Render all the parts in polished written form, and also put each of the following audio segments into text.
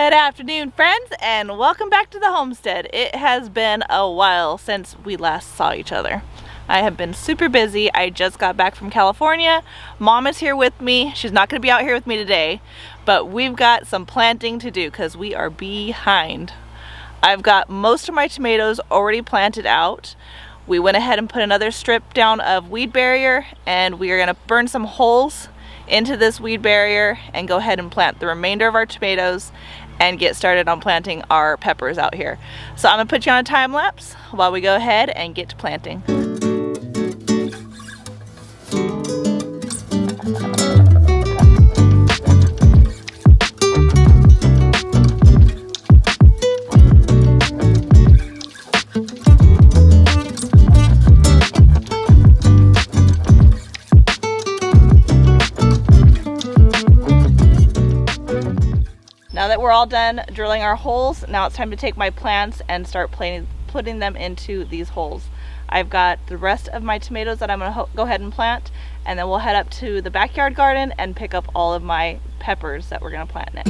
Good afternoon, friends, and welcome back to the homestead. It has been a while since we last saw each other. I have been super busy. I just got back from California. Mom is here with me. She's not going to be out here with me today, but we've got some planting to do because we are behind. I've got most of my tomatoes already planted out. We went ahead and put another strip down of weed barrier, and we are going to burn some holes into this weed barrier and go ahead and plant the remainder of our tomatoes and get started on planting our peppers out here. So I'm gonna put you on a time lapse while we go ahead and get to planting. Now that we're all done drilling our holes, now it's time to take my plants and start putting them into these holes. I've got the rest of my tomatoes that I'm going to go ahead and plant, and then we'll head up to the backyard garden and pick up all of my peppers that we're going to plant next.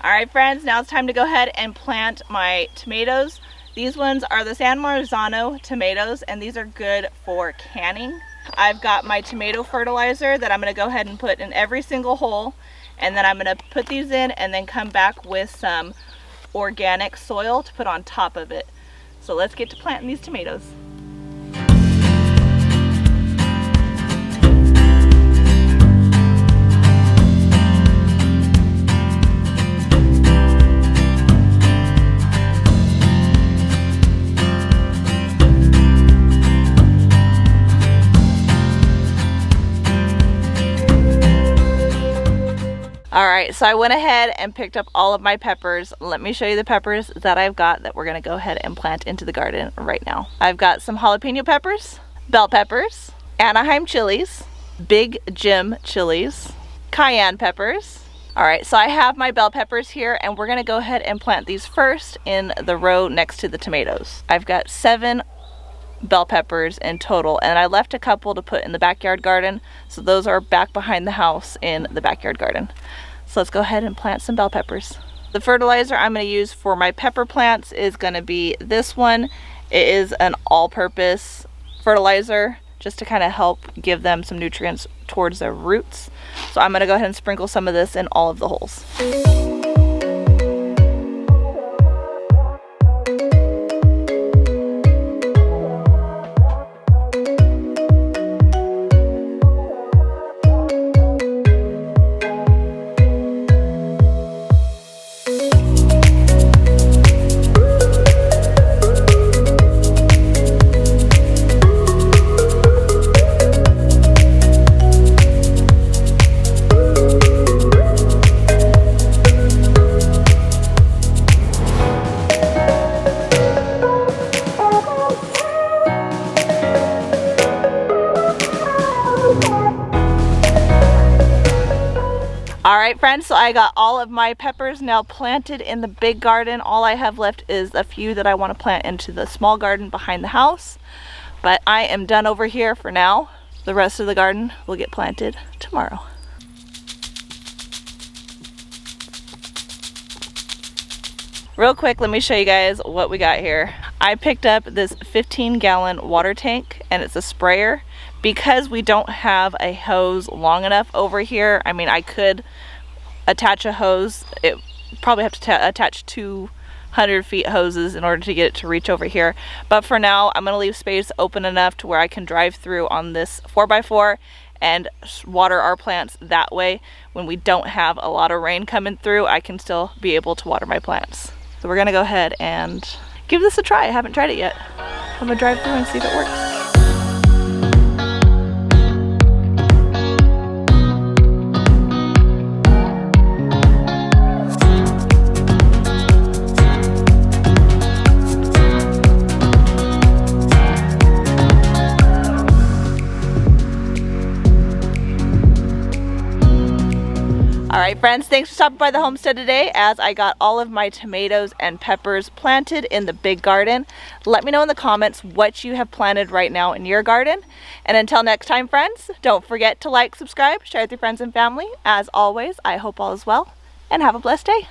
Alright friends, now it's time to go ahead and plant my tomatoes. These ones are the San Marzano tomatoes, and these are good for canning. I've got my tomato fertilizer that I'm going to go ahead and put in every single hole, and then I'm going to put these in and then come back with some organic soil to put on top of it. So let's get to planting these tomatoes. Alright, so I went ahead and picked up all of my peppers. Let me show you the peppers that I've got that we're going to go ahead and plant into the garden right now. I've got some jalapeno peppers, bell peppers, Anaheim chilies, Big Jim chilies, cayenne peppers. Alright, so I have my bell peppers here, and we're going to go ahead and plant these first in the row next to the tomatoes. I've got 7 bell peppers in total, and I left a couple to put in the backyard garden, so those are back behind the house in the backyard garden. So let's go ahead and plant some bell peppers. The fertilizer I'm going to use for my pepper plants is going to be this one. It is an all-purpose fertilizer just to kind of help give them some nutrients towards their roots. So I'm going to go ahead and sprinkle some of this in all of the holes. Alright friends, so I got all of my peppers now planted in the big garden. All I have left is a few that I want to plant into the small garden behind the house. But I am done over here for now. The rest of the garden will get planted tomorrow. Real quick, let me show you guys what we got here. I picked up this 15-gallon water tank, and it's a sprayer. Because we don't have a hose long enough over here, I mean, I could attach a hose. It probably have to attach 200 feet hoses in order to get it to reach over here. But for now, I'm going to leave space open enough to where I can drive through on this 4x4 and water our plants that way. When we don't have a lot of rain coming through, I can still be able to water my plants. So we're going to go ahead and give this a try. I haven't tried it yet. I'm going to drive through and see if it works. Alright friends, thanks for stopping by the homestead today as I got all of my tomatoes and peppers planted in the big garden. Let me know in the comments what you have planted right now in your garden. And until next time friends, don't forget to like, subscribe, share with your friends and family. As always, I hope all is well and have a blessed day.